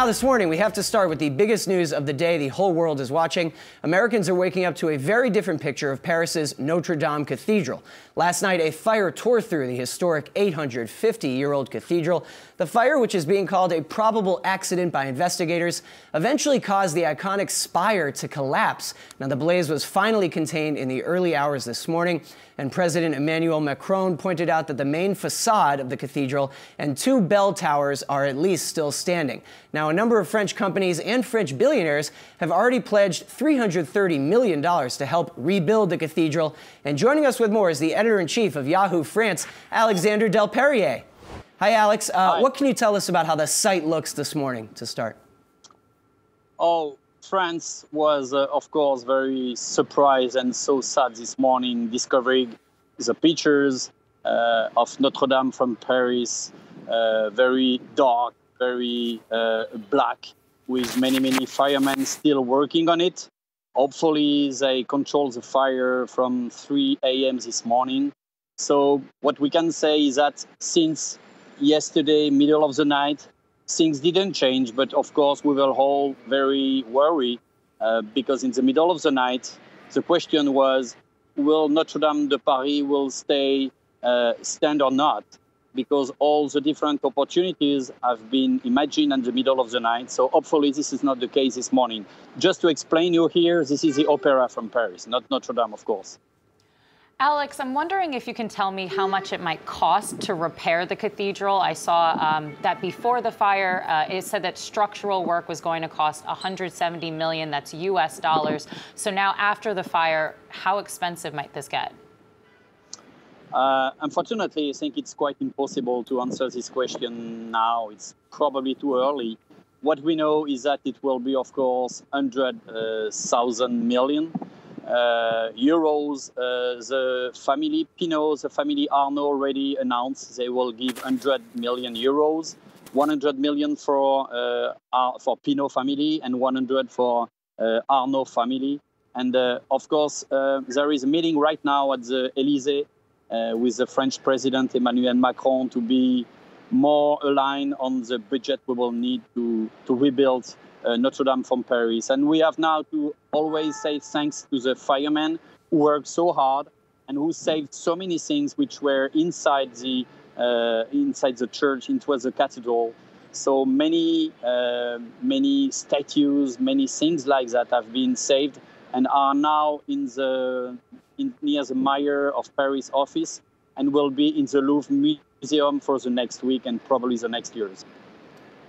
Now this morning, we have to start with the biggest news of the day the whole world is watching. Americans are waking up to a very different picture of Paris's Notre Dame Cathedral. Last night, a fire tore through the historic 850-year-old cathedral. The fire, which is being called a probable accident by investigators, eventually caused the iconic spire to collapse. Now, the blaze was finally contained in the early hours this morning, and President Emmanuel Macron pointed out that the main facade of the cathedral and two bell towers are at least still standing. Now, a number of French companies and French billionaires have already pledged $330 million to help rebuild the cathedral. And joining us with more is the editor-in-chief of Yahoo France, Alexander Delperier. Hi, Alex. Hi. What can you tell us about how the site looks this morning to start? Oh, France was, of course, very surprised and so sad this morning discovering the pictures of Notre Dame from Paris, very dark, very black, with many firemen still working on it. Hopefully, they control the fire from 3 a.m. this morning. So what we can say is that since yesterday, middle of the night, things didn't change, but of course we were all very worried because in the middle of the night, the question was, will Notre Dame de Paris will stand or not? Because all the different opportunities have been imagined in the middle of the night. So hopefully this is not the case this morning. Just to explain you here, this is the opera from Paris, not Notre Dame, of course. Alex, I'm wondering if you can tell me how much it might cost to repair the cathedral. I saw that before the fire, it said that structural work was going to cost $170 million, that's US dollars. So now after the fire, how expensive might this get? Unfortunately, I think it's quite impossible to answer this question now. It's probably too early. What we know is that it will be, of course, 100,000 million euros. The family Pinault, the family Arnaud already announced they will give 100 million euros, 100 million for Pinault family and 100 for Arnaud family. And of course, there is a meeting right now at the Élysée with the French President Emmanuel Macron to be more aligned on the budget we will need to rebuild Notre Dame from Paris. And we have now to always say thanks to the firemen who worked so hard and who saved so many things which were inside the church, into the cathedral. So many statues, many things like that have been saved and are now near the mayor of Paris office and will be in the Louvre Museum for the next week and probably the next years.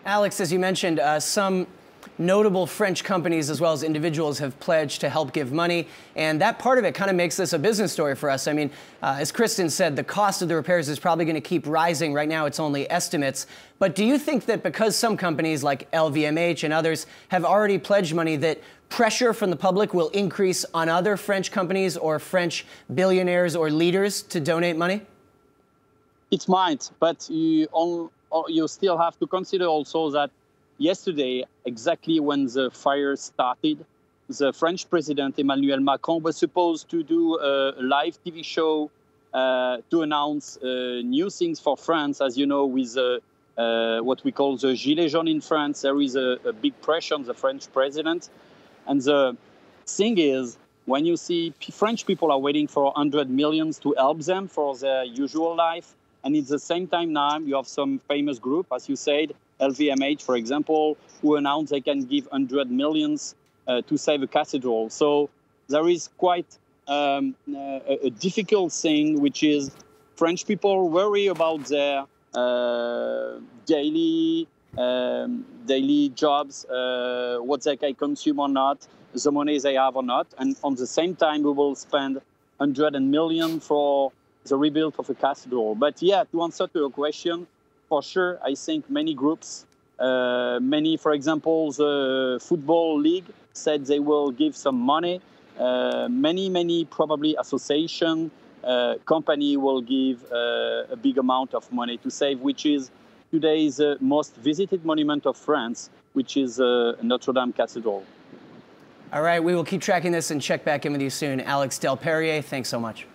Alex, as you mentioned, some notable French companies as well as individuals have pledged to help give money, and that part of it kind of makes this a business story for us. I mean, as Kristen said, the cost of the repairs is probably going to keep rising. Right now, it's only estimates. But do you think that because some companies like LVMH and others have already pledged money, that pressure from the public will increase on other French companies or French billionaires or leaders to donate money? It might, but you still have to consider also that yesterday, exactly when the fire started, the French President Emmanuel Macron was supposed to do a live TV show to announce new things for France. As you know, with what we call the Gilets jaunes in France, there is a big pressure on the French president. And the thing is, when you see French people are waiting for 100 million to help them for their usual life, and at the same time now you have some famous group, as you said, LVMH, for example, who announced they can give 100 million to save a cathedral. So there is quite a difficult thing, which is French people worry about their daily jobs, what they can consume or not, the money they have or not. And on the same time, we will spend 100 million for the rebuild of a cathedral. But yeah, to answer to your question, for sure, I think many groups, for example, the Football League said they will give some money. Many probably association, company will give a big amount of money to save, which is today's most visited monument of France, which is Notre Dame Cathedral. All right, we will keep tracking this and check back in with you soon. Alex Delperier, thanks so much.